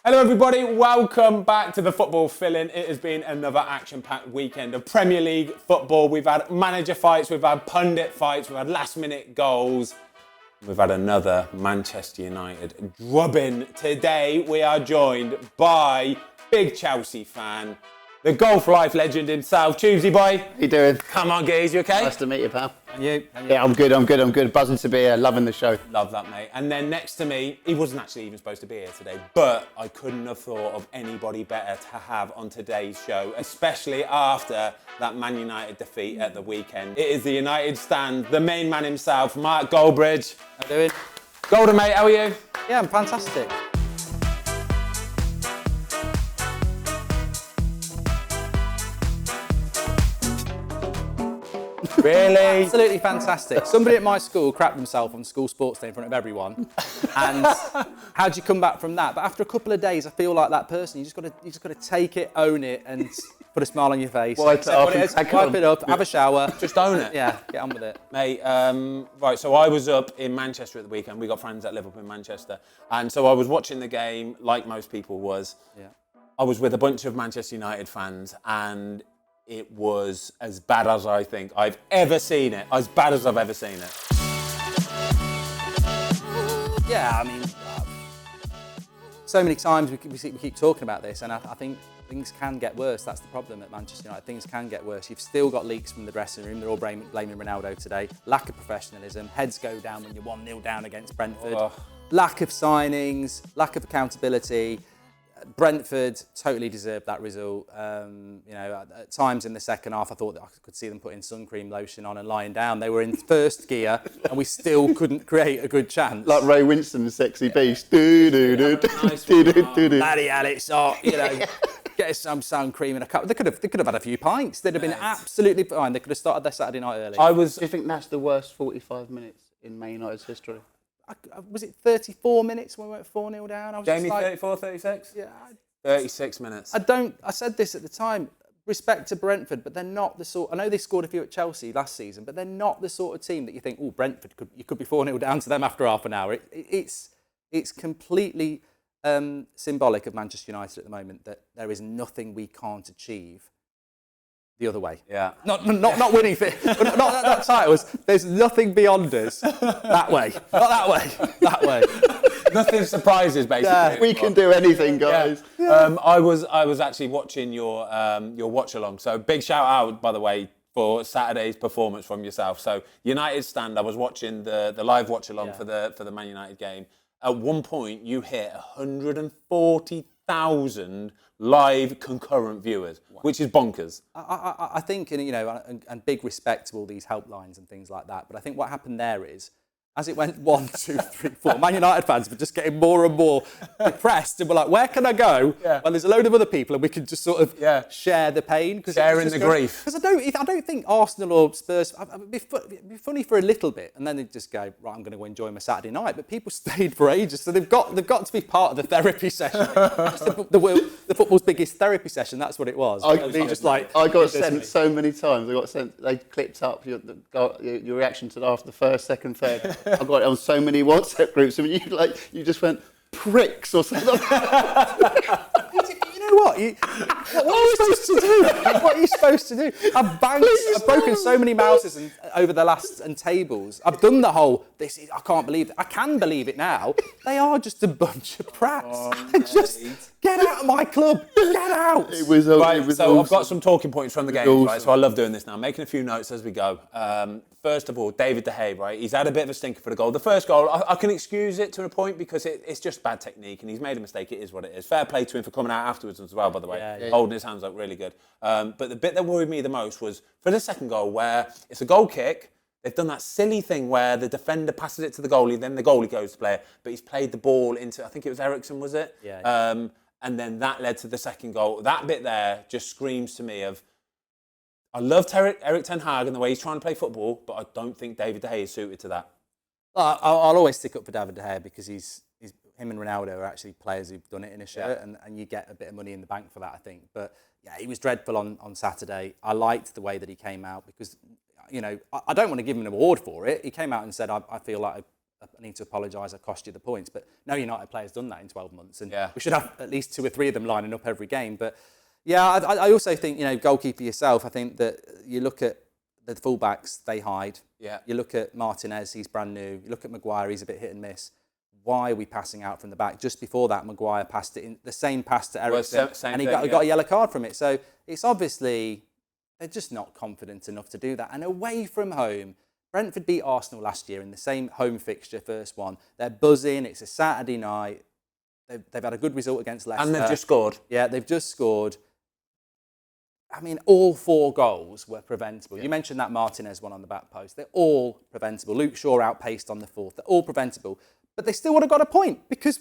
Hello everybody, welcome back to the Football Fill-In. It has been another action-packed weekend of Premier League football. We've had manager fights, we've had pundit fights, we've had last-minute goals. We've had another Manchester United drubbing. Today we are joined by big Chelsea fan, the golf life legend himself, Tubesy boy. How you doing? Come on, Geez, you okay? Nice to meet you, pal. And you? Yeah, I'm good. Buzzing to be here, loving the show. Love that, mate. And then next to me, he wasn't actually even supposed to be here today, but I couldn't have thought of anybody better to have on today's show, especially after that Man United defeat at the weekend. It is the United stand, the main man himself, Mark Goldbridge. How you doing? Golden, mate, how are you? Yeah, I'm fantastic. Really? Absolutely fantastic. Somebody at my school crapped himself on school sports day in front of everyone. And how do you come back from that? But after a couple of days, I feel like that person. You just got to take it, own it, and put a smile on your face. Wipe it up, have a shower. Just own it. Yeah, get on with it. Mate, right, so I was up in Manchester at the weekend. We got friends that live up in Manchester. And so I was watching the game, like most people was. Yeah. I was with a bunch of Manchester United fans, and it was as bad as I think I've ever seen it. As bad as I've ever seen it. Yeah, I mean, so many times we keep talking about this, and I think things can get worse. That's the problem at Manchester United. Things can get worse. You've still got leaks from the dressing room. They're all blaming Ronaldo today. Lack of professionalism. Heads go down when you're 1-0 down against Brentford. Oh. Lack of signings. Lack of accountability. Brentford totally deserved that result. At times in the second half, I thought that I could see them putting sun cream lotion on and lying down. They were in first gear, and we still couldn't create a good chance. Like Ray Winston's Sexy Beast. Bloody Alex, get us some sun cream in a cup. They could have had a few pints. They'd have been absolutely fine. They could have started their Saturday night early. Do you think that's the worst 45 minutes in Man United's history? Was it 34 minutes when we went 4-0 down? I was Jamie, just like, 34, 36? Yeah. 36 minutes. I said this at the time, respect to Brentford, but they're not the sort, I know they scored a few at Chelsea last season, but they're not the sort of team that you think, oh, Brentford, you could be 4-0 down to them after half an hour. It's completely symbolic of Manchester United at the moment that there is nothing we can't achieve the other way. Yeah. Not winning, not that title. There's nothing beyond us that way. Not that way. That way. Nothing surprises, basically. Yeah, we can do anything, guys. Yeah. I was actually watching your watch along. So big shout out, by the way, for Saturday's performance from yourself. So United stand. I was watching the live watch along for the Man United game. At one point, you hit 140,000 live concurrent viewers, which is bonkers. I think, and big respect to all these helplines and things like that. But I think what happened there is, as it went 1, 2, 3, 4, Man United fans were just getting more and more depressed, and we're like, where can I go? Yeah. Well, there's a load of other people, and we can just sort of share the pain. Sharing the grief. Because I don't think Arsenal or Spurs, it'd be funny for a little bit, and then they'd just go, right, I'm going to go enjoy my Saturday night. But people stayed for ages, so they've got to be part of the therapy session. That's the football's biggest therapy session. That's what it was. I got sent so many times. They clipped up your reaction to after the first, second, third. I got it on so many WhatsApp groups. I mean, you just went pricks or something. You know what? What are you supposed to do? What are you supposed to do? I've broken so many mouses over the last and tables. I've done the whole. I can't believe it. I can believe it now. They are just a bunch of prats. Just get out of my club. Get out. So awesome. I've got some talking points from the game, right? So I love doing this now. Making a few notes as we go. First of all, David De Gea, right? He's had a bit of a stinker for the goal. The first goal, I can excuse it to a point because it's just bad technique and he's made a mistake. It is what it is. Fair play to him for coming out afterwards as well, by the way. Holding his hands up really good. But the bit that worried me the most was for the second goal where it's a goal kick. They've done that silly thing where the defender passes it to the goalie, then the goalie goes to play it, but he's played the ball into, I think it was Eriksen, was it? Yeah. And then that led to the second goal. That bit there just screams to me of, I love Erik ten Hag and the way he's trying to play football, but I don't think David De Gea is suited to that. I'll always stick up for David De Gea because him and Ronaldo are actually players who've done it in a shirt, and you get a bit of money in the bank for that, I think. But yeah, he was dreadful on Saturday. I liked the way that he came out because, I don't want to give him an award for it. He came out and said, I feel like I need to apologise, I cost you the points. But no United player's done that in 12 months. And Yeah. we should have at least 2 or 3 of them lining up every game. But yeah, I also think, goalkeeper yourself, I think that you look at the fullbacks, they hide. Yeah. You look at Martinez, he's brand new. You look at Maguire, he's a bit hit and miss. Why are we passing out from the back? Just before that, Maguire passed it in the same pass to Ericsson, and he got a yellow card from it. So it's obviously they're just not confident enough to do that. And away from home, Brentford beat Arsenal last year in the same home fixture, first one. They're buzzing. It's a Saturday night. They've had a good result against Leicester. And they've just scored. Yeah, they've just scored. I mean, all 4 goals were preventable. Yeah. You mentioned that Martinez one on the back post. They're all preventable. Luke Shaw outpaced on the 4th. They're all preventable. But they still would have got a point because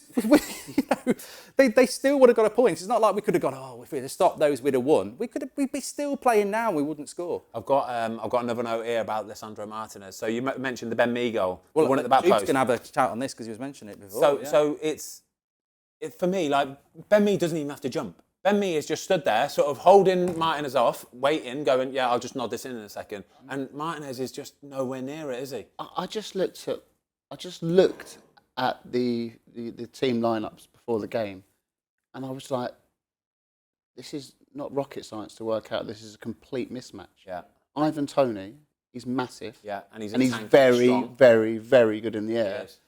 they still would have got a point. It's not like we could have gone, if we'd have stopped those, we'd have won. We'd be still playing now. We wouldn't score. I've got another note here about Lisandro Martinez. So you mentioned the Ben Mee goal, the one at the back post. Jude's going to have a chat on this because he was mentioning it before. So for me, like Ben Mee doesn't even have to jump. Ben Mee is just stood there, sort of holding Martinez off, waiting, going, yeah, I'll just nod this in a second. And Martinez is just nowhere near it, is he? I just looked at the team lineups before the game, and I was like, this is not rocket science to work out. This is a complete mismatch. Yeah. Ivan Toney, he's massive. Yeah, and he's very, very, very good in the air. Yes.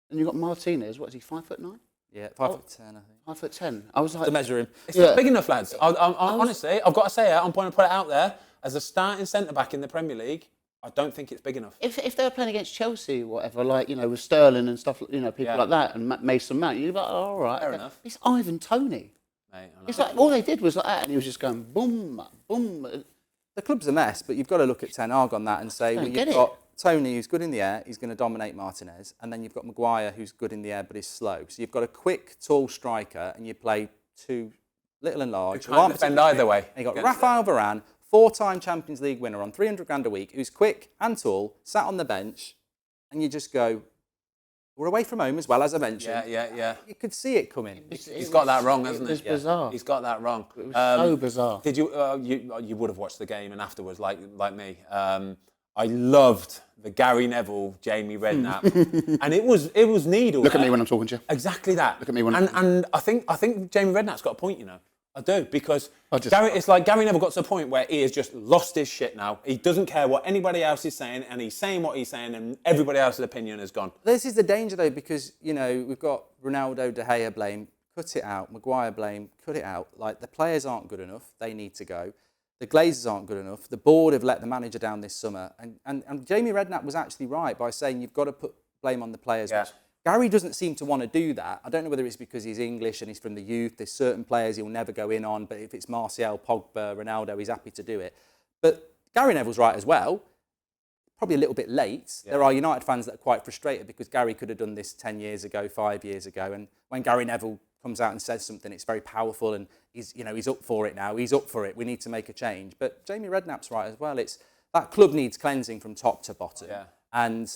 And you've got Martinez. What is he? 5'9"? Yeah, 5'10", I think. 5'10". I was like, to measure him. It's not big enough, lads. Honestly, I've got to say it. I'm going to put it out there as a starting centre back in the Premier League. I don't think it's big enough. If they were playing against Chelsea or whatever, like, with Sterling and stuff, people like that, and Mason Mount, you'd be like, all right. Fair enough. It's Ivan Toney. Mate, It's like, all they did was like that, and he was just going boom, boom. The club's a mess, but you've got to look at Ten Hag on that and say, well, you've got Toney, who's good in the air, he's going to dominate Martinez, and then you've got Maguire, who's good in the air, but is slow. So you've got a quick, tall striker, and you play 2 little and large. You can't defend either way. And you've got Rafael Varane, 4-time Champions League winner on 300 grand a week, who's quick and tall, sat on the bench, and you just go, we're away from home as well, as I mentioned. Yeah. You could see it coming. He's got that wrong, hasn't he? It was bizarre. He's got that wrong. It was so bizarre. Did you? You would have watched the game and afterwards, like me. I loved the Gary Neville, Jamie Redknapp, and it was needle. Look at me when I'm talking to you. Exactly that. Look at me when. And I think Jamie Redknapp's got a point. I do, because it's like Gary Neville got to a point where he has just lost his shit now. He doesn't care what anybody else is saying, and he's saying what he's saying, and everybody else's opinion is gone. This is the danger, though, because, we've got Ronaldo, De Gea blame, cut it out. Maguire blame, cut it out. Like, the players aren't good enough. They need to go. The Glazers aren't good enough. The board have let the manager down this summer. And Jamie Redknapp was actually right by saying you've got to put blame on the players. Yeah. Gary doesn't seem to want to do that. I don't know whether it's because he's English and he's from the youth. There's certain players he'll never go in on, but if it's Martial, Pogba, Ronaldo, he's happy to do it. But Gary Neville's right as well. Probably a little bit late. Yeah. There are United fans that are quite frustrated because Gary could have done this 10 years ago, 5 years ago. And when Gary Neville comes out and says something, it's very powerful and he's up for it now. He's up for it. We need to make a change. But Jamie Redknapp's right as well. That club needs cleansing from top to bottom. Yeah. And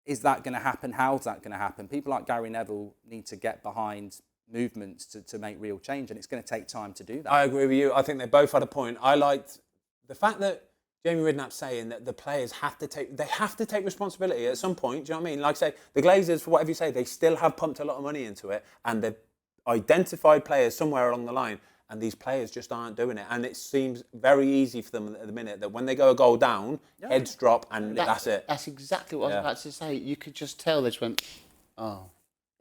is that going to happen? How's that going to happen? People like Gary Neville need to get behind movements to make real change, and it's going to take time to do that. I agree with you. I think they both had a point. I liked the fact that Jamie Redknapp's saying that the players have to take responsibility at some point. Do you know what I mean? Like I say, the Glazers, for whatever you say, they still have pumped a lot of money into it, and they've identified players somewhere along the line, and these players just aren't doing it. And it seems very easy for them at the minute that when they go a goal down, heads drop, and that's it. That's exactly what I was about to say. You could just tell they just went,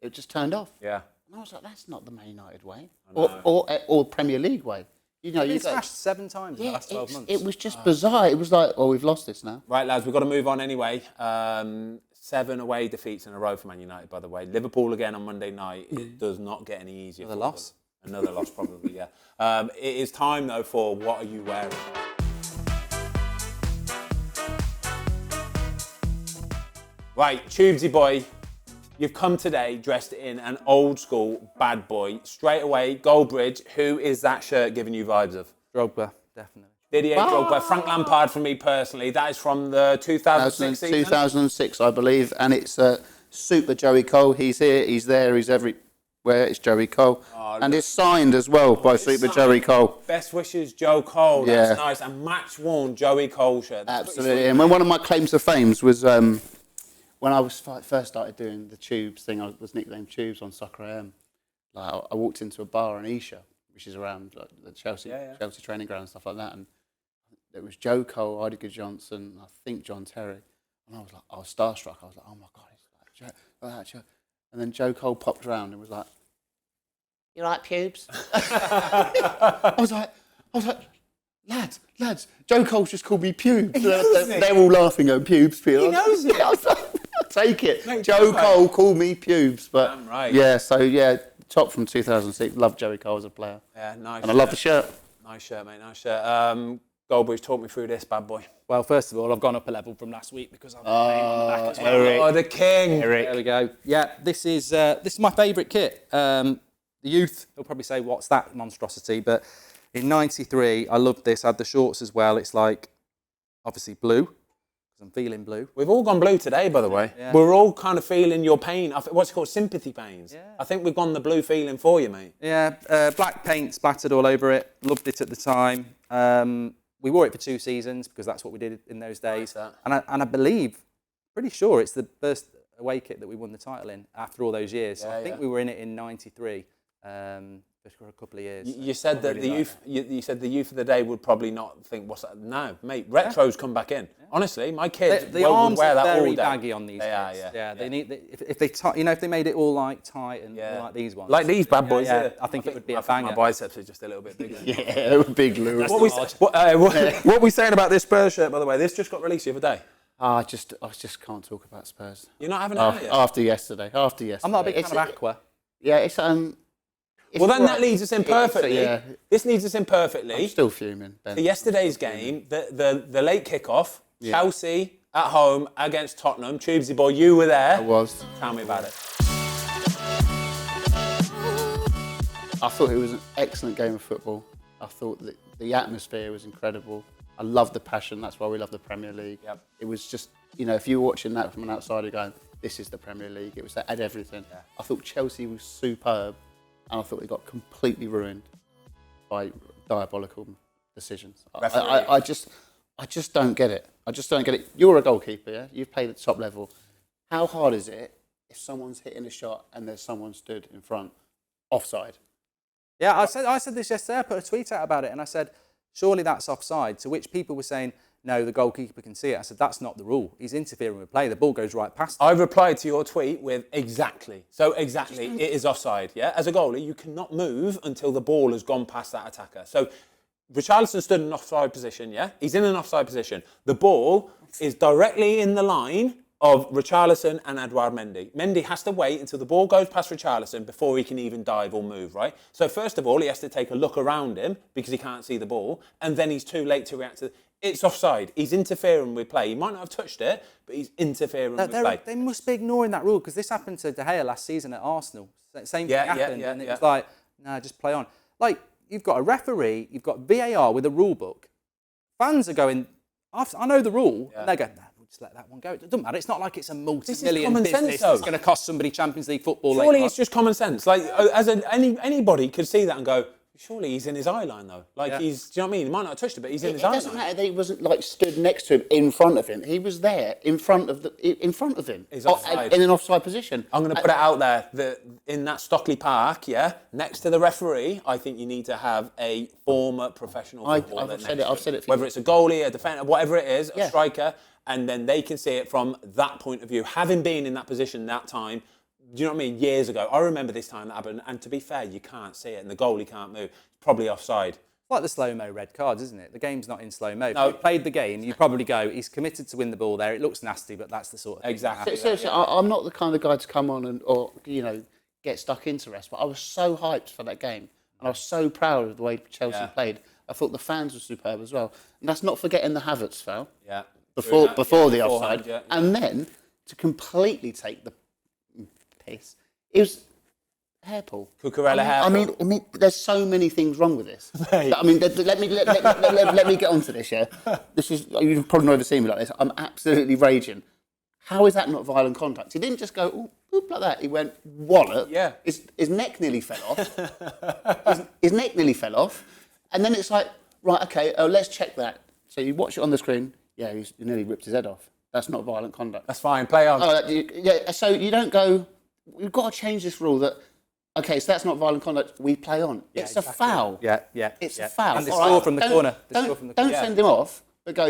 it just turned off. Yeah. And I was like, that's not the Man United way, or Premier League way. It's smashed 7 times in the last 12 months. It was just bizarre. It was like, we've lost this now. Right, lads, we've got to move on anyway. 7 away defeats in a row for Man United, by the way. Liverpool again on Monday night. It does not get any easier. Another loss? Another loss, probably, yeah. It is time, though, for What Are You Wearing? Right, Tubesy boy, you've come today dressed in an old school bad boy. Straight away, Goldbridge, who is that shirt giving you vibes of? Drogba, definitely. Didier Drogba, Frank Lampard for me personally. That is from the 2006 season? 2006, I believe, and it's Super Joey Cole. He's here, he's there, he's everywhere. It's Joey Cole. And it's signed as well by Super Joey Cole. Best wishes, Joe Cole. That's nice. A match-worn Joey Cole shirt. Absolutely. And one of my claims to fame was when I was first started doing the Tubes thing, I was nicknamed Tubes on Soccer AM. Like I walked into a bar in Esher, which is around like, the Chelsea training ground and stuff like that, and there was Joe Cole, Idiger Johnson, I think John Terry, and I was starstruck. I was like, oh my God, it's like Joe. And then Joe Cole popped around and was like, "You like pubes?" I was like, lads, Joe Cole's just called me pubes. They're all laughing, going, pubes, Peter. He knows it. I was like, I'll take it. Mate, Joe Cole called me pubes. But damn right. Yeah, so yeah, top from 2006. Love Joey Cole as a player. Yeah, nice. And I love the shirt. Nice shirt, mate, nice shirt. Goldbridge, talk me through this bad boy. Well, first of all, I've gone up a level from last week because I've got name on the back as well. Eric. Oh, the king. There we go. Yeah, this is my favourite kit. The youth, they'll probably say, what's that monstrosity? But in '93, I loved this. I had the shorts as well. It's like, obviously blue, because I'm feeling blue. We've all gone blue today, by the way. Yeah. We're all kind of feeling your pain. What's it called? Sympathy pains. Yeah. I think we've gone the blue feeling for you, mate. Yeah, black paint splattered all over it. Loved it at the time. We wore it for 2 seasons because that's what we did in those days. Like and I believe, pretty sure it's the first away kit that we won the title in after all those years. So I think we were in it in '93 for a couple of years. You said that the youth. You said the youth of the day would probably not think, "What's that?" No, mate. Retro's come back in. Yeah. Honestly, my kids the would arms wear are that all very day. baggy on these. They are, kits. yeah. They need if they if they made it all like tight and all like these ones. Like these bad boys. Yeah, I think it would be a banger. My biceps are just a little bit bigger. Yeah, big Lewis. What we saying about this Spurs shirt, by the way? This just got released the other day. I just can't talk about Spurs. You're not having it yet? After yesterday. I'm not a big fan of Aqua. Yeah, it's well, then that leads us in perfectly. Yeah. This leads us in perfectly. I'm still fuming, Ben. For yesterday's game, the late kickoff, Chelsea at home against Tottenham. Tubesy boy, you were there. I was. Tell me about it. I thought it was an excellent game of football. I thought that the atmosphere was incredible. I love the passion. That's why we love the Premier League. Yep. It was just, if you were watching that from an outsider going, this is the Premier League. It had everything. Yeah. I thought Chelsea was superb, and I thought we got completely ruined by diabolical decisions. I just don't get it. I just don't get it. You're a goalkeeper, yeah? You've played at the top level. How hard is it if someone's hitting a shot and there's someone stood in front, offside? Yeah, I said this yesterday. I put a tweet out about it, and I said, surely that's offside. To which people were saying, no, the goalkeeper can see it. I said, that's not the rule. He's interfering with play. The ball goes right past him. I replied to your tweet with exactly. So exactly, it is offside, yeah? As a goalie, you cannot move until the ball has gone past that attacker. So Richarlison stood in an offside position, yeah? He's in an offside position. The ball is directly in the line of Richarlison and Edouard Mendy. Mendy has to wait until the ball goes past Richarlison before he can even dive or move, right? So first of all, he has to take a look around him because he can't see the ball, and then he's too late to react to it's offside. He's interfering with play. He might not have touched it, but he's interfering with play. They must be ignoring that rule because this happened to De Gea last season at Arsenal. Same thing happened, and it was like, no, just play on. Like, you've got a referee, you've got VAR with a rule book. Fans are going, I know the rule, and they go, no, we'll just let that one go. It doesn't matter. It's not like it's a multi-million business that's going to cost somebody Champions League football. Surely it's just common sense. Like, anybody could see that and go, surely he's in his eye line though. Like he's, do you know what I mean? He might not have touched it, but he's in his eye line. It doesn't matter that he wasn't like stood next to him, in front of him. He was there, in front of him, He's offside. In an offside position. I'm going to put it out there that in that Stockley Park, next to the referee, I think you need to have a former professional footballer. I've said it. Whether it's a goalie, a defender, whatever it is, a striker, and then they can see it from that point of view. Having been in that position that time. Do you know what I mean? Years ago. I remember this time that happened, and to be fair, you can't see it, and the goalie can't move. It's probably offside. It's like the slow-mo red cards, isn't it? The game's not in slow-mo. No. If you played the game, you probably go, he's committed to win the ball there. It looks nasty, but that's the sort of thing. Exactly. Seriously, I'm not the kind of guy to come on or get stuck into rest, but I was so hyped for that game, and I was so proud of the way Chelsea played. I thought the fans were superb as well. And that's not forgetting the Havertz foul. Yeah. Before the offside. Yeah. And then to completely take the piss. It was hair pull. Cucurella hair pull. I mean, there's so many things wrong with this. I mean, let me get onto this. Yeah, this is you've probably never seen me like this. I'm absolutely raging. How is that not violent contact? He didn't just go oop like that. He went wallop. Yeah. His neck nearly fell off. his neck nearly fell off, and then it's like right, okay, let's check that. So you watch it on the screen. Yeah, he nearly ripped his head off. That's not violent conduct. That's fine. Play on. Yeah, so you don't go, we've got to change this rule that, okay, so that's not violent conduct, we play on. It's a foul. Yeah. It's a foul. And they score from the corner. Don't send him off, but go,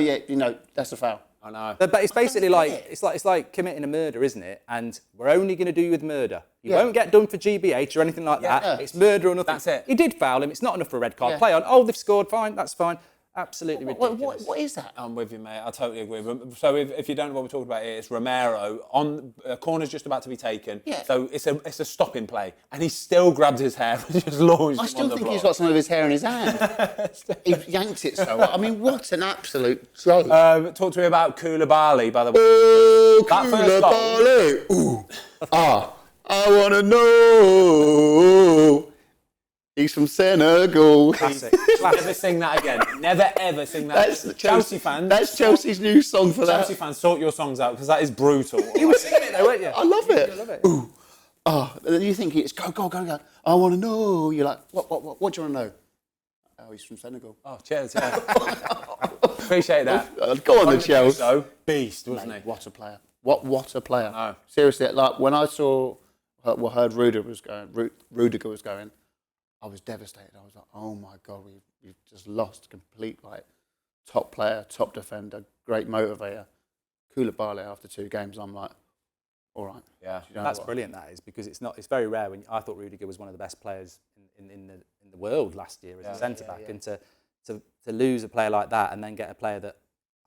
that's a foul. I know. But it's basically it's like committing a murder, isn't it? And we're only going to do you with murder. You won't get done for GBH or anything like that. Yeah. It's murder or nothing. That's it. He did foul him. It's not enough for a red card. Play on. Oh, they've scored. Fine. That's fine. Absolutely ridiculous. What is that? I'm with you, mate. I totally agree. So if you don't know what we're talking about here, it's Romero on corner's just about to be taken. Yeah. So it's a stopping play, and he still grabbed his hair and just launched. I still think he's got some of his hair in his hand. He yanked it so. I mean, what an absolute joke. Talk to me about Koulibaly, by the way. Oh, That first goal. Ooh. I want to know. He's from Senegal. Classic. Never sing that again. Never ever sing that. That's Chelsea fans. That's Chelsea's new song for that. Chelsea fans, sort your songs out because that is brutal. You were singing it though, weren't you? I love it. I love it. Ooh. And then you think it's go. I want to know. You're like, what do you want to know? Oh, he's from Senegal. Oh, cheers. Yeah. Appreciate that. Go on, the Chelsea. So, beast, wasn't he? What a player. What a player. No. Seriously, like when I heard Rudiger was going, I was devastated. I was like, oh my God, we've just lost complete top player, top defender, great motivator. Koulibaly after 2 games, I'm like, all right. Yeah. That's brilliant. That is because it's very rare. I thought Rudiger was one of the best players in the world last year as a centre back, and to lose a player like that and then get a player that.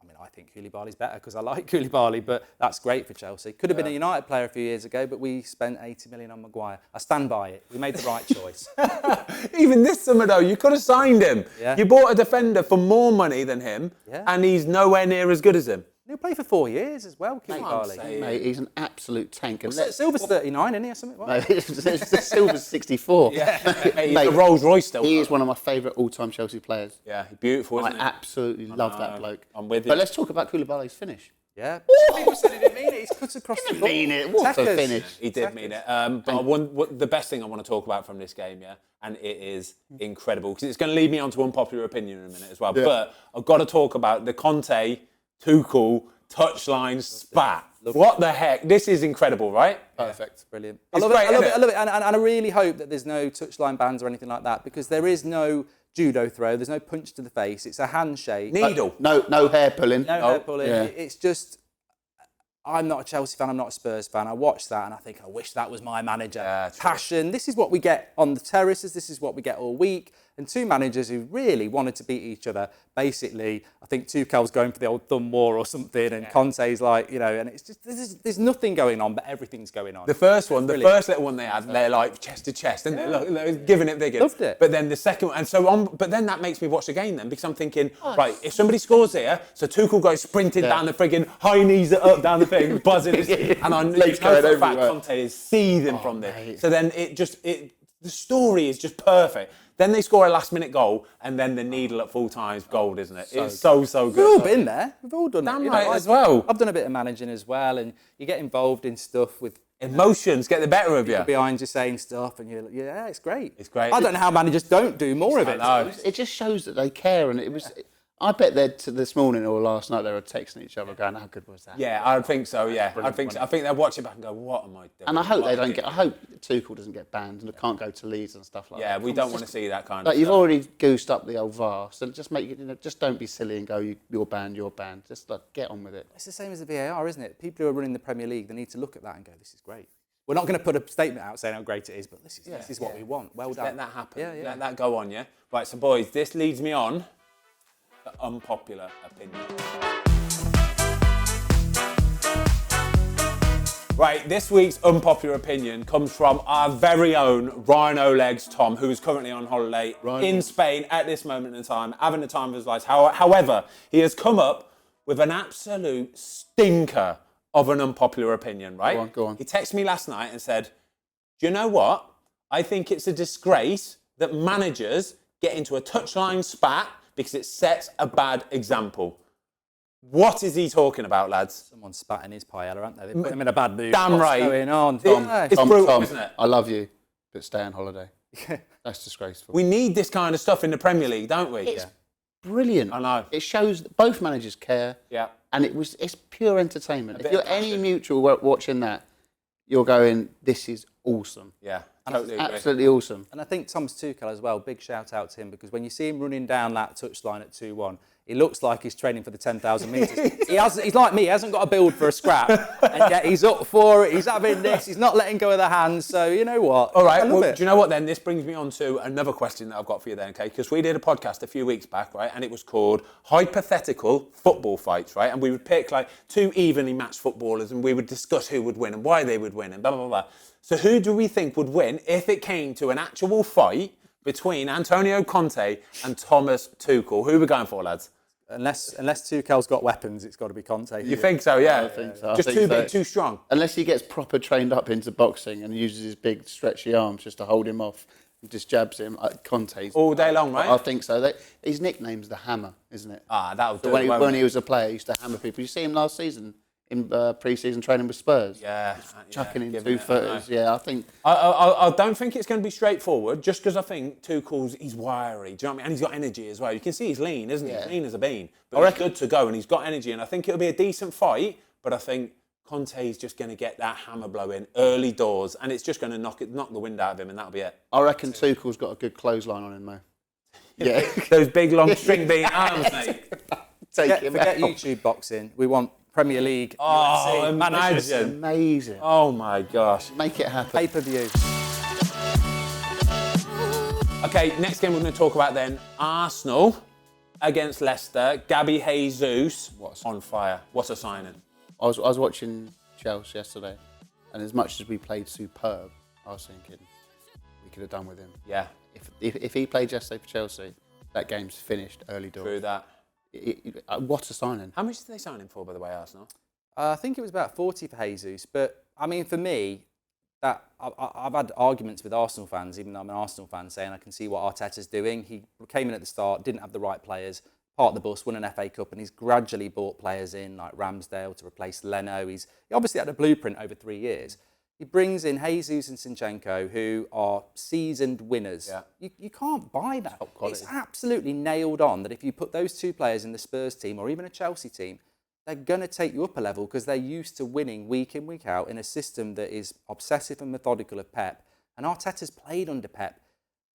I mean, I think Koulibaly's better because I like Koulibaly, but that's great for Chelsea. Could have been a United player a few years ago, but we spent 80 million on Maguire. I stand by it. We made the right choice. Even this summer, though, you could have signed him. Yeah. You bought a defender for more money than him, Yeah. and he's nowhere near as good as him. He'll play for 4 years as well, Koulibaly. Mate, he's an absolute tank. And Silver's 39, isn't he, or something? mate, Silver's 64. Mate, he's a Rolls Royce still. He is one of my favourite all-time Chelsea players. Yeah, beautiful, isn't I he? absolutely love that bloke. I'm with you. But let's talk about Koulibaly's finish. Yeah. People said he didn't mean it. He's cut across the ball. Mean it. What a finish. He did mean it. But the best thing I want to talk about from this game, and it is incredible, because it's going to lead me on to unpopular opinion in a minute as well. Yeah. But I've got to talk about the Conte, Tuchel, touchline spat. What the heck? This is incredible, right? Perfect. Brilliant. It's I love great, it. I love it. And I really hope that there's no touchline bans or anything like that, because there is no judo throw. There's no punch to the face. It's a handshake. Needle. No hair pulling. No hair pulling. Yeah. It's just... I'm not a Chelsea fan, I'm not a Spurs fan. I watch that and I think, I wish that was my manager. Yeah, passion. This is what we get on the terraces. This is what we get all week. And 2 managers who really wanted to beat each other. Basically, I think Tuchel's going for the old thumb war or something, and Conte's like, and it's just, there's nothing going on, but everything's going on. The first one, the first little one they had, they're like chest to chest, and they're giving it bigger. Loved it. But then the second one, and so on, but then that makes me watch the game then, because I'm thinking, right, if somebody scores here, so Tuchel goes sprinting down the frigging high knees it up down the thing, buzzing, and I know for a fact Conte is seething from this. Mate. So then the story is just perfect. Then they score a last-minute goal, and then the needle at full time is gold, isn't it? It's so good. We've all been there. We've all done it. Damn right as well. I've done a bit of managing as well, and you get involved in stuff with... Emotions get the better of you. Behind you saying stuff, and you're yeah, it's great. It's great. I don't know how managers don't do more of it. It just shows that they care, and it was... I bet this morning or last night they were texting each other going, how good was that? Yeah, I think so, yeah. I think they'll watch it back and go, what am I doing? And I hope I hope Tuchel doesn't get banned and can't go to Leeds and stuff like that. Yeah, we don't want to see that kind of stuff. You've already goosed up the old VAR, so just make it, just don't be silly and go, you're banned. Just get on with it. It's the same as the VAR, isn't it? People who are running the Premier League, they need to look at that and go, this is great. We're not going to put a statement out saying how great it is, but this is what we want. Well done. Let that happen. Yeah. Let that go on, yeah? Right, so boys, this leads me on to unpopular opinion. Right, this week's unpopular opinion comes from our very own Rhino Legs Tom, who is currently on holiday in Spain at this moment in time, having the time of his life. However, he has come up with an absolute stinker of an unpopular opinion, right? Go on. He texted me last night and said, do you know what? I think it's a disgrace that managers get into a touchline spat because it sets a bad example. What is he talking about, lads? Someone spat in his paella, aren't they? They put him in a bad mood. Damn right. What's going on, Tom? It's brutal, isn't it? I love you, but stay on holiday. That's disgraceful. We need this kind of stuff in the Premier League, don't we? It's brilliant. I know. It shows that both managers care. Yeah. and it's pure entertainment. If you're any neutral watching that, you're going, this is awesome. Yeah, totally agree. Absolutely awesome. And I think Thomas Tuchel as well, big shout out to him, because when you see him running down that touchline at 2-1, he looks like he's training for the 10,000 metres. He's like me, he hasn't got a build for a scrap, and yet he's up for it, he's having this, he's not letting go of the hands, so you know what? All right, well, do you know what then? This brings me on to another question that I've got for you then, okay? Because we did a podcast a few weeks back, right, and it was called Hypothetical Football Fights, right? And we would pick like 2 evenly matched footballers and we would discuss who would win and why they would win and blah, blah, blah. So who do we think would win if it came to an actual fight between Antonio Conte and Thomas Tuchel? Who are we going for, lads? Unless Tuchel's got weapons, it's got to be Conte. You think so, yeah? I think so. Just too big, too strong. Unless he gets proper trained up into boxing and uses his big stretchy arms just to hold him off and just jabs him. Conte's all day long, right? I think so. His nickname's the Hammer, isn't it? That would do so when he was a player, he used to hammer people. You see him last season in pre-season training with Spurs. Yeah. Chucking in 2-footers. Yeah, I think... I don't think it's going to be straightforward, just because I think Tuchel's, he's wiry, do you know what I mean? And he's got energy as well. You can see he's lean, isn't he? He's lean as a bean. But he's good to go, and he's got energy, and I think it'll be a decent fight, but I think Conte's just going to get that hammer blow in early doors, and it's just going to knock the wind out of him, and that'll be it. I reckon Tuchel's got a good clothesline on him, though. Yeah. Those big, long, string bean arms, mate. Forget YouTube boxing. We want Premier League. Oh, UFC, imagine. Amazing. Oh, my gosh. Make it happen. Pay-per-view. Okay, next game we're going to talk about then, Arsenal against Leicester. Gabby Jesus on fire. What a signing. I was watching Chelsea yesterday, and as much as we played superb, I was thinking we could have done with him. Yeah. If he played yesterday for Chelsea, that game's finished early doors. True that. What a signing. How much did they sign him for, by the way, Arsenal? I think it was about 40 for Jesus, but I mean, for me, that I've had arguments with Arsenal fans, even though I'm an Arsenal fan, saying I can see what Arteta's doing. He came in at the start, didn't have the right players, parked the bus, won an FA Cup, and he's gradually brought players in like Ramsdale to replace Leno. He obviously had a blueprint over 3 years. He brings in Jesus and Zinchenko, who are seasoned winners. Yeah. You can't buy that. It's absolutely nailed on that if you put those 2 players in the Spurs team or even a Chelsea team, they're going to take you up a level because they're used to winning week in, week out in a system that is obsessive and methodical of Pep. And Arteta's played under Pep.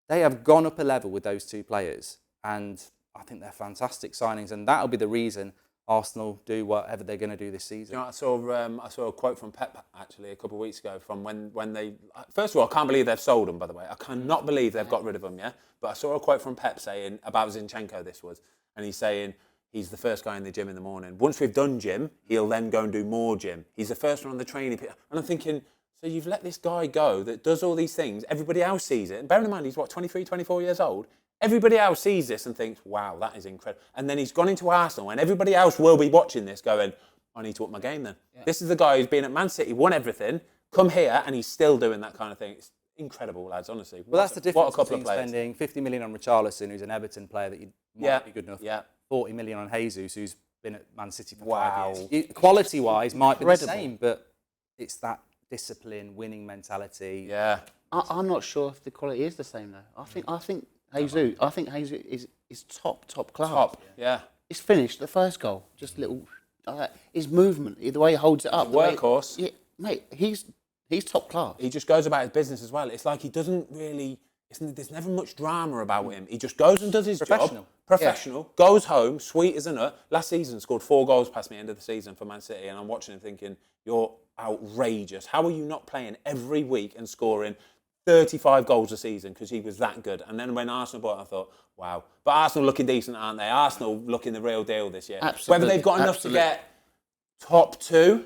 They have gone up a level with those 2 players. And I think they're fantastic signings. And that'll be the reason Arsenal do whatever they're going to do this season. You know, I saw a quote from Pep actually a couple of weeks ago from when they... First of all, I can't believe they've sold him, by the way. I cannot believe they've got rid of him, yeah? But I saw a quote from Pep saying, about Zinchenko this was, and he's saying... He's the first guy in the gym in the morning. Once we've done gym, he'll then go and do more gym. He's the first one on the training pitch. And I'm thinking, so you've let this guy go that does all these things. Everybody else sees it. And bearing in mind, he's 23, 24 years old. Everybody else sees this and thinks, wow, that is incredible. And then he's gone into Arsenal and everybody else will be watching this going, I need to up my game then. Yeah. This is the guy who's been at Man City, won everything, come here and he's still doing that kind of thing. It's incredible, lads, honestly. Well, that's the difference between spending 50 million on Richarlison, who's an Everton player that you might be good enough. Yeah. 40 million on Jesus, who's been at Man City for 5 years. Quality-wise, might be the same, but it's that discipline, winning mentality. Yeah. I'm not sure if the quality is the same though. I think Jesus is top class. Top, yeah. He's finished the first goal, just little. His movement, the way he holds it up, workhorse. Yeah, mate, he's top class. He just goes about his business as well. It's like he doesn't really. There's never much drama about him. He just goes and does his job. Professional. Yeah. Goes home, sweet as a nut. Last season, scored 4 goals past me end of the season for Man City, and I'm watching him thinking, you're outrageous. How are you not playing every week and scoring 35 goals a season? Because he was that good. And then when Arsenal bought him, I thought, wow. But Arsenal looking decent, aren't they? Arsenal looking the real deal this year. Absolutely. Whether they've got enough to get top 2,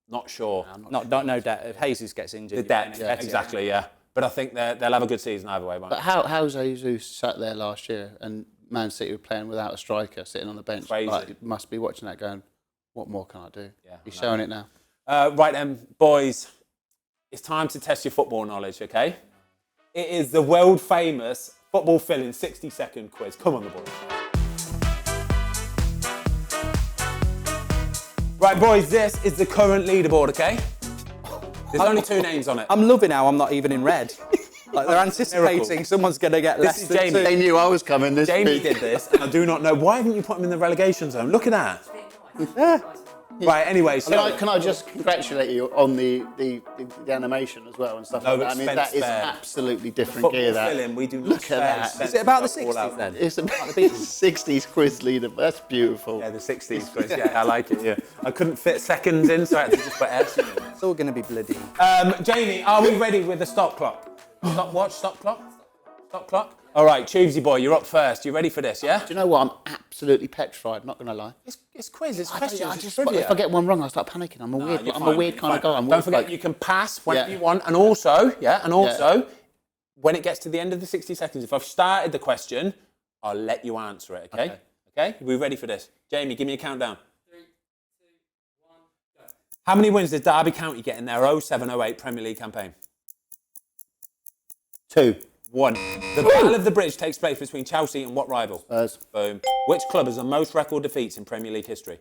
not sure. No doubt. If Jesus gets injured, the depth, exactly, yeah. But I think they'll have a good season either way. But how's Jesus sat there last year and Man City were playing without a striker sitting on the bench? Crazy. Like, must be watching that going, what more can I do? Yeah, he's showing it now. Right then, boys, it's time to test your football knowledge, okay? It is the world famous football filling 60-second quiz. Come on, the boys. Right, boys, this is the current leaderboard, okay? There's only 2 names on it. I'm loving how I'm not even in red. Like they're anticipating someone's going to get less than Jamie. 2. They knew I was coming this Jamie week. did this, and I do not know. Why haven't you put him in the relegation zone? Look at that. Right, anyway, so... Can I just congratulate you on the animation as well and stuff like that? I mean, that is absolutely different gear, that. Film, we do not Look at that. Is it about the 60s then? It's about the 60s quiz leader. That's beautiful. Yeah, the 60s quiz. Yeah, I like it, yeah. I couldn't fit seconds in, so I had to just put S in it. It's all going to be bloody. Jamie, are we ready with the stop clock? Stopwatch, stop clock? Stop clock? All right, Tubesy boy, you're up first. You ready for this, yeah? Do you know what? I'm absolutely petrified, not going to lie. It's quiz, it's questions, it's If I get one wrong, I start panicking. I'm a weird kind of guy. Don't forget, you can pass whenever you want. And also, when it gets to the end of the 60 seconds, if I've started the question, I'll let you answer it, okay? Okay? Are we ready for this? Jamie, give me a countdown. 3, 2, 1, go. How many wins did Derby County get in their 07-08 Premier League campaign? 2. 1. The Battle of the Bridge takes place between Chelsea and what rival? Spurs. Boom. Which club has the most record defeats in Premier League history?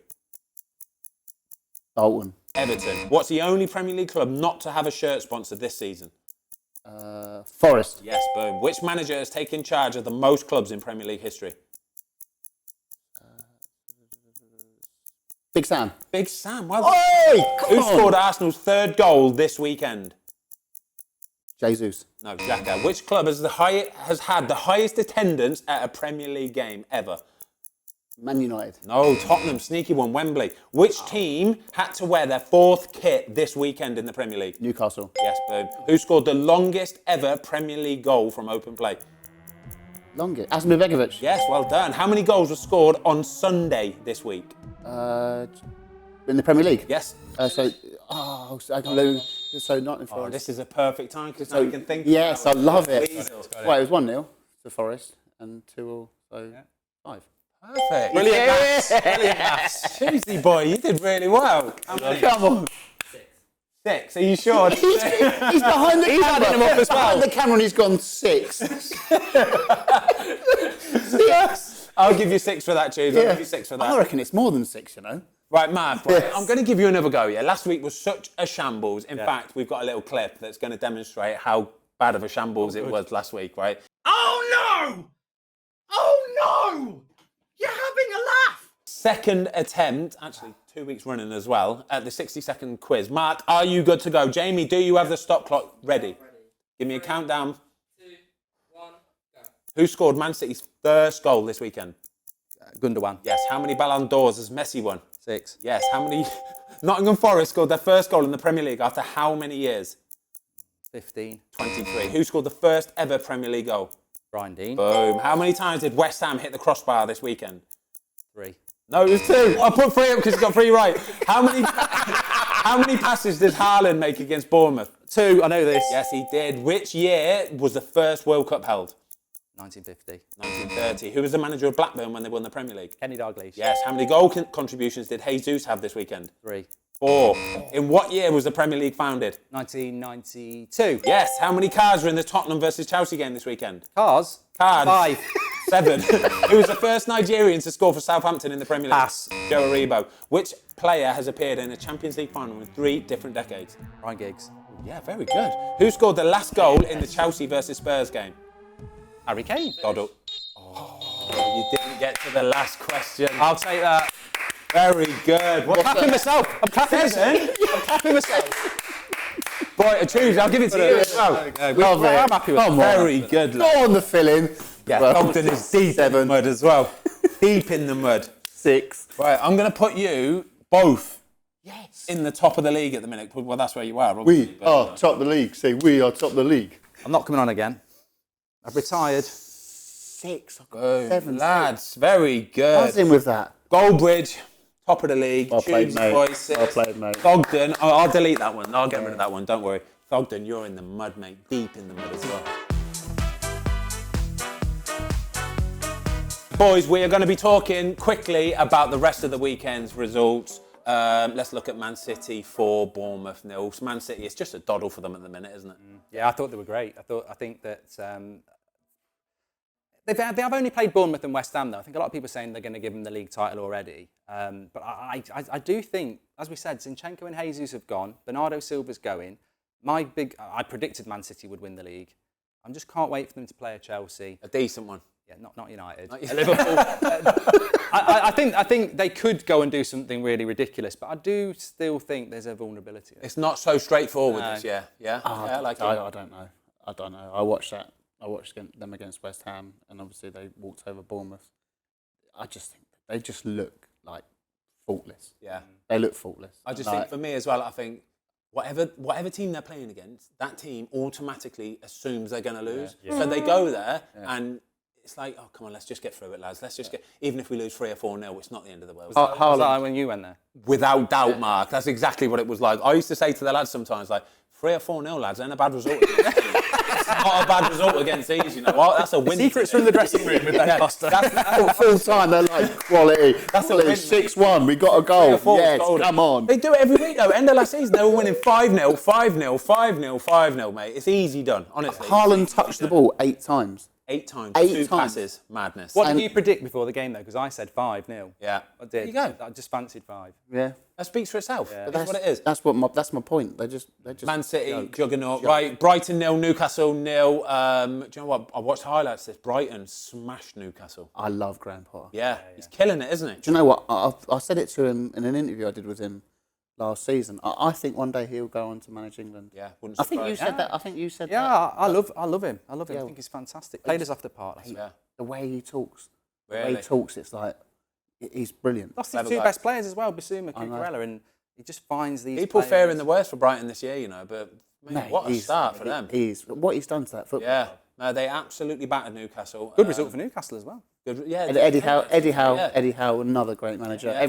Bolton. Everton. What's the only Premier League club not to have a shirt sponsor this season? Forest. Yes, boom. Which manager has taken charge of the most clubs in Premier League history? Big Sam. Big Sam. Well done. Oi! Who scored Arsenal's third goal this weekend? Jesus. No, Xhaka. Which club has had the highest attendance at a Premier League game ever? Man United. No, Tottenham. Sneaky one. Wembley. Which team had to wear their 4th kit this weekend in the Premier League? Newcastle. Yes, boom. Who scored the longest ever Premier League goal from open play? Longest. Aston Begovic. Yes, well done. How many goals were scored on Sunday this week? In the Premier League? Yes. So I can lose. So Nottingham Forest. This is a perfect time because now you can think. Yes, I love it. Weasels. Well, it was 1-0 to Forest and 2-2, so 5. Perfect. Brilliant maths. Brilliant maths. Tuesday boy, you did really well. Come on. 6. Are you sure? He's behind the camera. adding them up as well. Behind the camera and he's gone 6. 6. I'll give you 6 for that, Tuesday. I'll give you 6 for that. I reckon it's more than 6, you know. Right, Mark, Yes. I'm going to give you another go, yeah? Last week was such a shambles. In fact, we've got a little clip that's going to demonstrate how bad of a shambles it was last week, right? Oh no! Oh no! You're having a laugh! Second attempt, actually 2 weeks running as well, at the 60-second quiz. Mark, are you good to go? Jamie, do you have the stop clock ready? Give me a countdown. 2, 1, go. Who scored Man City's first goal this weekend? Gundogan. Yes. How many Ballon d'Ors has Messi won? 6. Yes. How many... Nottingham Forest scored their first goal in the Premier League after how many years? 15. 23. Who scored the first ever Premier League goal? Brian Dean. Boom. How many times did West Ham hit the crossbar this weekend? 3. No, it was 2. I put 3 up because he got 3 right. How many passes did Haaland make against Bournemouth? 2. I know this. Yes, he did. Which year was the first World Cup held? 1950. 1930. Who was the manager of Blackburn when they won the Premier League? Kenny Dalglish. Yes. How many goal contributions did Jesus have this weekend? 3. 4. In what year was the Premier League founded? 1992. Yes. How many cards were in the Tottenham versus Chelsea game this weekend? Cards. Cards. 5. 7. Who was the first Nigerian to score for Southampton in the Premier League? Pass. Joe Aribo. Which player has appeared in a Champions League final in 3 different decades? Ryan Giggs. Yeah, very good. Who scored the last goal in the Chelsea versus Spurs game? Harry Kane. Doddle. Oh, you didn't get to the last question. I'll take that. Very good. I'm clapping myself. I'm clapping myself. I'm clapping myself. Boy, a choose. I'll give it to you as well. Love it. I'm happy with that. Very good. Go on the fill-in. Yeah, Well, Ogden is deep in the mud as well. Deep in the mud. 6. Right, I'm going to put you both in the top of the league at the minute. Well, that's where you are. Obviously, We are top of the league. Say we are top of the league. I'm not coming on again. I've retired. 6. I've got Boom. 7. Lads, very good. Buzzing with that. Goldbridge, top of the league. Well played, Tubes, mate. boys, 6. Well played, mate. Ogden, I'll delete that one. I'll get rid of that one. Don't worry. Ogden, you're in the mud, mate. Deep in the mud as well. Boys, we are going to be talking quickly about the rest of the weekend's results. Let's look at Man City 4, Bournemouth 0. Man City, it's just a doddle for them at the minute, isn't it? Yeah, I thought they were great. I think that they have only played Bournemouth and West Ham, though. I think a lot of people are saying they're going to give them the league title already. But I do think, as we said, Zinchenko and Jesus have gone. Bernardo Silva's going. I predicted Man City would win the league. I just can't wait for them to play a Chelsea. A decent one. Yeah, not United. Liverpool. I think they could go and do something really ridiculous, but I do still think there's a vulnerability. It's not so straightforward this year. Yeah. I don't know. I watched them against West Ham, and obviously they walked over Bournemouth. I just think they just look like faultless. Yeah. They look faultless. I just think for me as well, I think whatever team they're playing against, that team automatically assumes they're going to lose. Yeah. So they go there and it's like, oh, come on, let's just get through it, lads. Let's just get, even if we lose 3 or 4-0, it's not the end of the world. Was that when you went there? Without doubt, Mark. That's exactly what it was like. I used to say to the lads sometimes, like, 3 or 4-0, lads, ain't a bad result. It's not a bad result against these, you know. Well, that's a win. Secrets from the dressing room with Ben Costa. That's full time. They're like quality. That's quality. 6-1. We got a goal. Yes, come on. They do it every week though. End of last season, they were winning 5-0, 5-0, 5-0, 5-0, mate. It's easy done, honestly. Haaland touched the ball 8 times. 8 times. 8 2 times. passes. Madness. What did you predict before the game though? Because I said 5-0. Yeah. I did. There you go. I just fancied 5. Yeah. That speaks for itself. Yeah. That's what it is. That's my point. They just Man City, juggernaut. Right, Brighton 0, Newcastle 0. Do you know what? I watched highlights of this. Brighton smashed Newcastle. I love Graham Potter. Yeah, he's killing it, isn't he? Do you know what? I said it to him in an interview I did with him last season. I think one day he'll go on to manage England. Yeah, wouldn't I surprise. think you said that. I think you said that. Yeah, I love him. I love him. Yeah. I think he's fantastic. Played us off the park. Yeah. The way he talks. Really? The way he talks, it's like he's brilliant. Lost his 2 best players as well, Basuma, Cucurella, and he just finds these People players. faring the worst for Brighton this year, you know, but mate, what a start for them. What he's done to that football. Yeah, no, they absolutely battered Newcastle. Good result for Newcastle as well. Good, yeah. And Eddie Howe, another great manager. Yeah,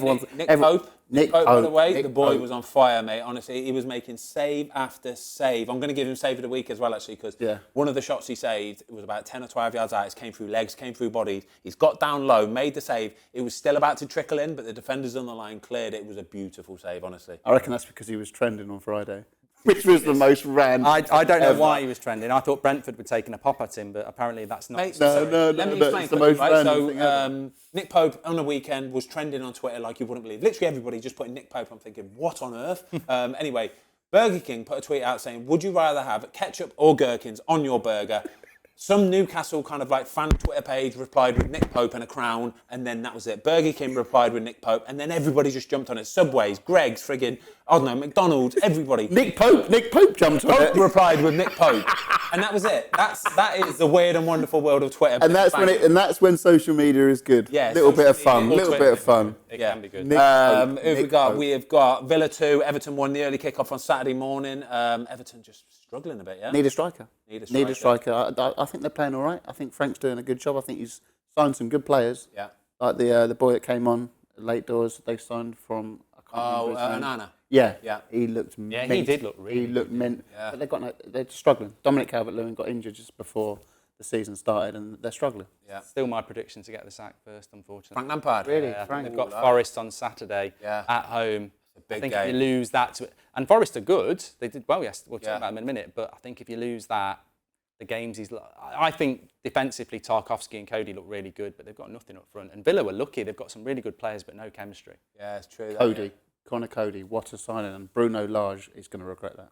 Nick Pope, by the way, the boy was on fire, mate. Honestly, he was making save after save. I'm going to give him save of the week as well, actually, because one of the shots he saved, it was about 10 or 12 yards out. It came through legs, came through bodies. He's got down low, made the save. It was still about to trickle in, but the defenders on the line cleared it. It was a beautiful save, honestly. I reckon that's because he was trending on Friday. Which was the most random. I don't know why he was trending. I thought Brentford were taking a pop at him, but apparently that's not. Mate, no, let me explain quickly, right? So Nick Pope on the weekend was trending on Twitter like you wouldn't believe. Literally everybody just putting Nick Pope. I'm thinking, what on earth? Anyway, Burger King put a tweet out saying, would you rather have ketchup or gherkins on your burger? Some Newcastle kind of like fan Twitter page replied with Nick Pope and a crown, and then that was it. Burger King replied with Nick Pope, and then everybody just jumped on it. Subways, Greg's, friggin', I don't know, McDonald's, everybody. Nick Pope jumped on it. Pope replied with Nick Pope, and that was it. That is the weird and wonderful world of Twitter. And that's when social media is good. Yeah, little bit of fun. It can be good. Who have we got? We have got Villa 2, Everton 1, the early kick-off on Saturday morning. Everton just struggling a bit, yeah? Need a striker. I think they're playing all right. I think Frank's doing a good job. I think he's signed some good players. Yeah. Like the boy that came on late doors, they signed from... Onana. Yeah. He looked mint. Yeah, he did look really He looked good. mint. Yeah. But they're struggling. Dominic Calvert-Lewin got injured just before the season started, and they're struggling. Yeah. Still my prediction to get the sack first, unfortunately. Frank Lampard. Really? Yeah, Frank. they've got Forest on Saturday at home. Big I think game. if you lose that, and Forest are good. They did well yesterday. We'll talk Yeah. about them in a minute. But I think if you lose that, the games I think defensively, Tarkowski and Cody look really good, but they've got nothing up front. And Villa were lucky; they've got some really good players, but no chemistry. Yeah, it's true. Connor Cody, what a signing, and Bruno Lage is going to regret that.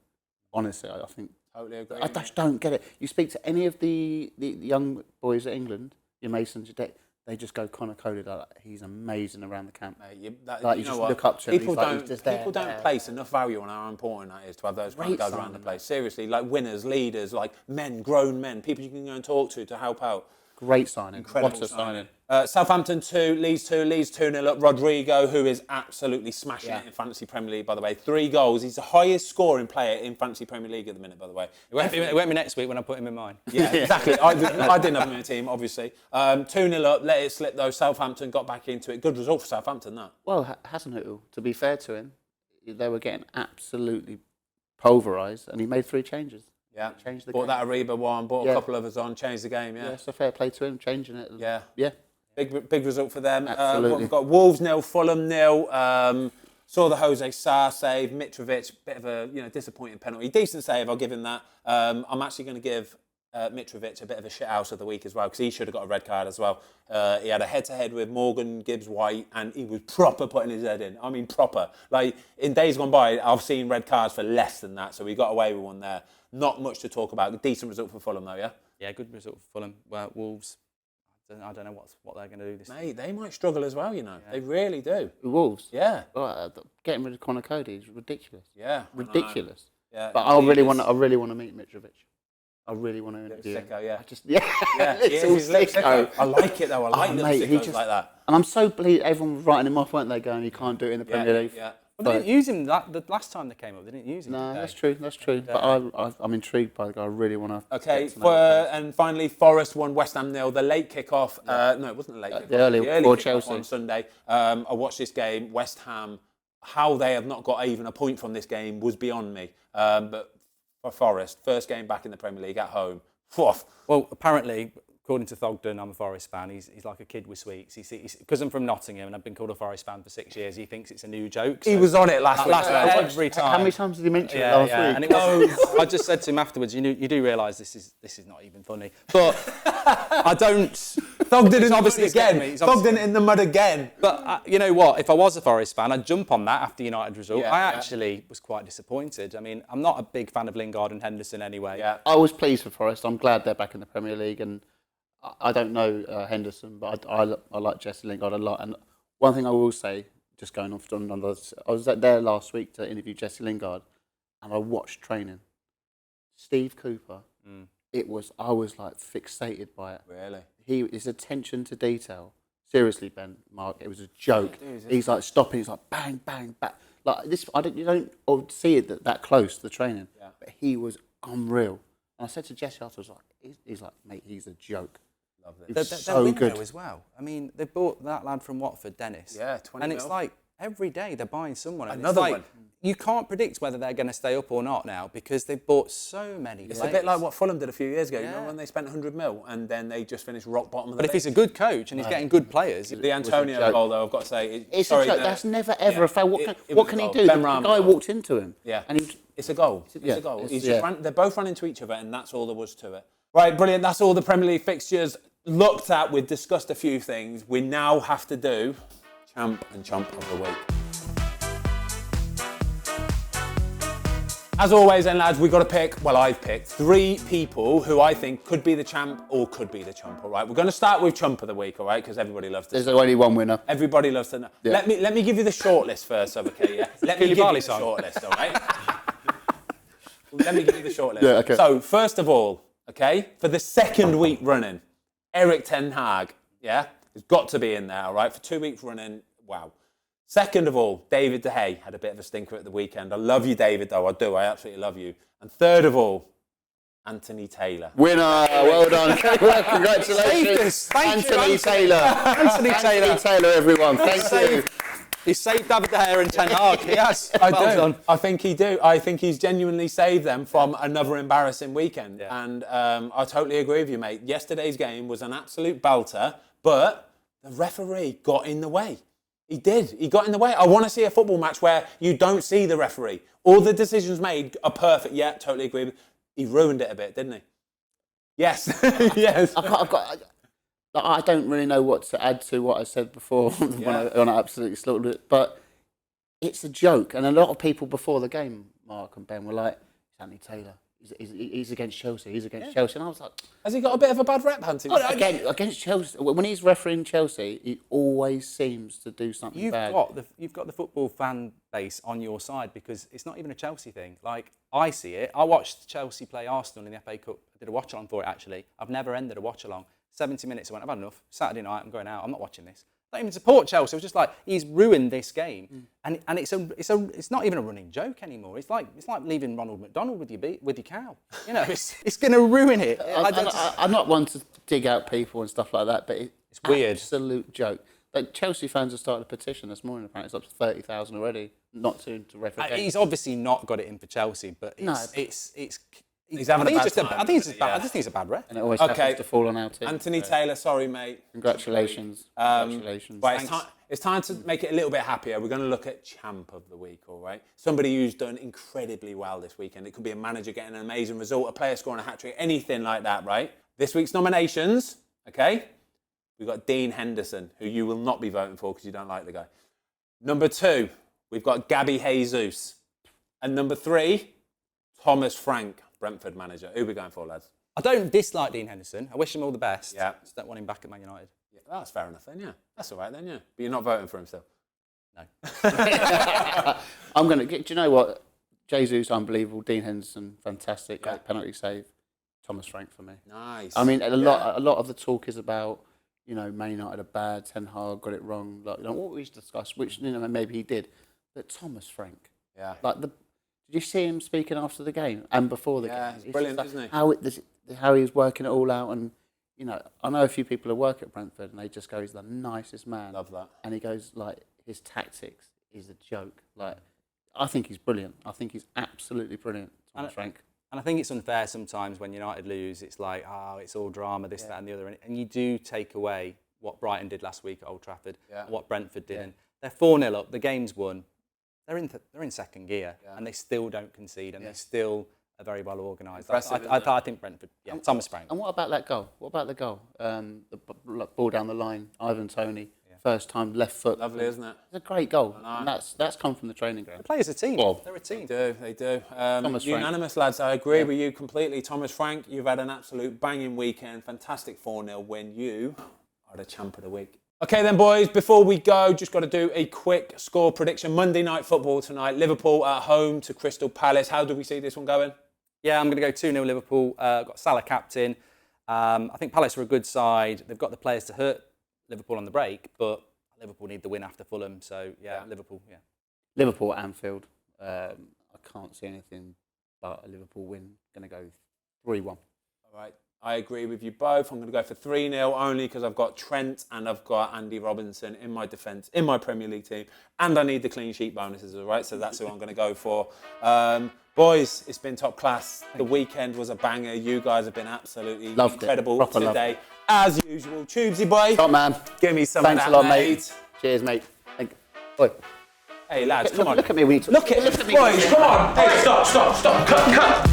Honestly, I think. Totally agree. I just don't get it. You speak to any of the young boys at England, your Masons, your Deck, they just go Connor Cody. Like, he's amazing around the camp. Mate, you know just what? look up to him. People he's don't place enough value on how important that is to have those kind of guys around the place. Seriously, like winners, leaders, like men, grown men, people you can go and talk to help out. Great signing. Incredible What a signing. Southampton 2, Leeds 2-0 up. Rodrigo, who is absolutely smashing it in Fantasy Premier League, by the way. 3 goals. He's the highest scoring player in Fantasy Premier League at the minute, by the way. It won't be next week when I put him in mine. Yeah, exactly. I didn't have him in the team, obviously. 2-0 up, let it slip though. Southampton got back into it. Good result for Southampton, that. Well, Hasenhüttl, to be fair to him, they were getting absolutely pulverised, and he made 3 changes. Yeah, changed the bought game. that Ariba one, bought a couple others on, changed the game, Yeah, so fair play to him, changing it. Yeah. Yeah. Big result for them. Absolutely. We've got Wolves 0, Fulham 0. Saw the Jose Sarr save, Mitrovic, bit of a disappointing penalty. Decent save, I'll give him that. I'm actually going to give Mitrovic a bit of a shithouse of the week as well, because he should have got a red card as well. He had a head-to-head with Morgan Gibbs-White, and he was proper putting his head in. I mean, proper. Like, in days gone by, I've seen red cards for less than that, so we got away with one there. Not much to talk about. Decent result for Fulham, though, yeah? Yeah, good result for Fulham. Well, Wolves, I don't know what they're going to do this. Mate, they might struggle as well. Yeah. They really do. Wolves. Yeah. Well, getting rid of Conor Cody is ridiculous. Yeah. Ridiculous. Yeah. But I really want to meet Mitrovic. I really want to interview him. Sicko, yeah. He's sicko. I like it though. I like little sickos like that. And I'm so pleased. Everyone was writing him off, weren't they? Going, you can't do it in the Premier League. Yeah. Well, they didn't use him the last time they came up. They didn't use him. No, that's true. But I'm intrigued by the guy. I really want to. Okay, and finally, Forest won West Ham 0. The late kickoff. No, it wasn't the late kickoff. The early kickoff Chelsea on Sunday. I watched this game. West Ham. How they have not got even a point from this game was beyond me. But for Forest, first game back in the Premier League at home. Woof. Well, apparently, according to Thogden, I'm a Forest fan. He's like a kid with sweets. Because I'm from Nottingham and I've been called a Forest fan for 6 years, he thinks it's a new joke. So He was on it last week. every time. How many times did he mention it last week? And it was, I just said to him afterwards, you do realise this is not even funny. But I don't. Thogden in obviously the mud again. Thogden in the mud again. But you know what? If I was a Forest fan, I'd jump on that after United result. Yeah, I actually was quite disappointed. I mean, I'm not a big fan of Lingard and Henderson anyway. Yeah. I was pleased for Forest. I'm glad they're back in the Premier League, and I don't know Henderson, but I like Jesse Lingard a lot. And one thing I will say, just going off on others, I was there last week to interview Jesse Lingard, and I watched training. Steve Cooper, I was like fixated by it. Really? His attention to detail. Seriously, Ben, Mark, it was a joke. He's like stopping. He's like bang, bang, bang. Like this, you don't see it that close to the training. Yeah. But he was unreal. And I said to Jesse afterwards, he's like, mate, he's a joke. They're so good as well. I mean, they bought that lad from Watford, Dennis. Yeah, 20 And mil. it's like every day they're buying someone. And Another it's like, one. You can't predict whether they're going to stay up or not now because they've bought so many It's players. a bit like what Fulham did a few years ago. Yeah. You remember when they spent 100 mil and then they just finished rock bottom of the But if he's a good coach and he's getting good players... The Antonio goal, though, I've got to say... It's a joke. That's never, ever a foul. What can he do? The guy walked into him. Yeah. And it's a goal. It's a goal. They're both ran into each other and that's all there was to it. Right, brilliant. That's all the Premier League fixtures looked at. We've discussed a few things. We now have to do Champ and Chump of the Week. As always then, lads, we've got to pick, I've picked 3 people who I think could be the champ or could be the chump, all right? We're going to start with Chump of the Week, all right? Because everybody loves to There's only one winner. Everybody loves to know. Yeah. Let me give you the shortlist first, okay? Yeah. Let me give you the shortlist, all right? Let me give you the shortlist. Yeah, okay. So, first of all, okay, for the second week running, Eric Ten Hag, yeah, has got to be in there, all right? For 2 weeks running, wow. Second of all, David De Gea had a bit of a stinker at the weekend. I love you, David, though. I do. I absolutely love you. And third of all, Anthony Taylor. Winner. Well done. Congratulations. Anthony Taylor. Anthony Taylor, everyone. Thank you. He saved David De Gea and Ten Hag. Yes. I do. I think he do. I think he's genuinely saved them from another embarrassing weekend. Yeah. And I totally agree with you, mate. Yesterday's game was an absolute belter, but the referee got in the way. He did. He got in the way. I want to see a football match where you don't see the referee. All the decisions made are perfect. Yeah, totally agree. He ruined it a bit, didn't he? Yes. Yes. I don't really know what to add to what I said before when I absolutely slaughtered it. But it's a joke. And a lot of people before the game, Mark and Ben, were like, it's Anthony Taylor. He's against Chelsea. He's against Chelsea. And I was like... Has he got a bit of a bad rep, Hunting? Against Chelsea. When he's refereeing Chelsea, he always seems to do something bad. You've got the football fan base on your side because it's not even a Chelsea thing. Like, I see it. I watched Chelsea play Arsenal in the FA Cup. I did a watch-along for it, actually. I've never ended a watch-along. 70 minutes, I went, I've had enough. Saturday night, I'm going out. I'm not watching this. I don't even support Chelsea. It was just like, he's ruined this game. And it's not even a running joke anymore. It's like leaving Ronald McDonald with your cow. You know, it's going to ruin it. I'm not one to dig out people and stuff like that, but it's weird. Absolute joke. Like Chelsea fans have started a petition this morning. Apparently, it's up to 30,000 already. Not to refer. He's obviously not got it in for Chelsea, but He's having a bad time. I think it's a bad rep. And it always happens to fall on our team. Anthony Taylor, sorry, mate. Congratulations. Congratulations. Right, it's time to make it a little bit happier. We're going to look at Champ of the Week, all right? Somebody who's done incredibly well this weekend. It could be a manager getting an amazing result, a player scoring a hat-trick, anything like that, right? This week's nominations, okay? We've got Dean Henderson, who you will not be voting for because you don't like the guy. Number 2, we've got Gabby Jesus. And number 3, Thomas Frank, Brentford manager. Who are we going for, lads? I don't dislike Dean Henderson. I wish him all the best. Yeah. Just don't want him back at Man United. Yeah, that's fair enough then, yeah. That's all right then, yeah. But you're not voting for him still? No. I'm going to get, do you know what? Jesus, unbelievable. Dean Henderson, fantastic. Yeah. Great penalty save. Thomas Frank for me. Nice. I mean, a lot of the talk is about, Man United are bad, Ten Hag got it wrong. Like, what we discussed, which, maybe he did. But Thomas Frank. Yeah. Did you see him speaking after the game and before the game? Yeah, he's brilliant, isn't he? How he's working it all out. And, I know a few people who work at Brentford and they just go, he's the nicest man. Love that. And he goes, his tactics is a joke. I think he's brilliant. I think he's absolutely brilliant, Thomas Frank. And I think it's unfair sometimes when United lose, it's like, it's all drama, this, that and the other. And you do take away what Brighton did last week at Old Trafford, what Brentford did. And they're 4-0 up, the game's won. They're in second gear and they still don't concede and they still are very well organised. I think Brentford, Thomas Frank. And what about that goal? What about the goal? The ball down the line, Ivan Toney, first time left foot. Lovely, isn't it? It's a great goal. And that's come from the training ground. They play as a team. Well, they're a team. They do. Thomas Frank. Unanimous, lads. I agree with you completely. Thomas Frank, you've had an absolute banging weekend. Fantastic 4-0 win. You are the champ of the week. Okay then, boys, before we go, just got to do a quick score prediction. Monday night football tonight. Liverpool at home to Crystal Palace. How do we see this one going? Yeah, I'm going to go 2-0 Liverpool. Got Salah captain. I think Palace are a good side. They've got the players to hurt Liverpool on the break, but Liverpool need the win after Fulham. So, Liverpool, Liverpool at Anfield. I can't see anything but a Liverpool win. Going to go 3-1. All right. I agree with you both. I'm going to go for 3-0 only because I've got Trent and I've got Andy Robinson in my defence, in my Premier League team. And I need the clean sheet bonuses, all right? So that's who I'm going to go for. Boys, it's been top class. The weekend was a banger. You guys have been absolutely incredible today. As usual. Tubesy boy. Top man. Give me some Thanks of a that, lot, mate. Cheers, mate. Oi. Hey, lads, come on. Look at me. Look at me. Boys, come on. Hey, stop. Cut.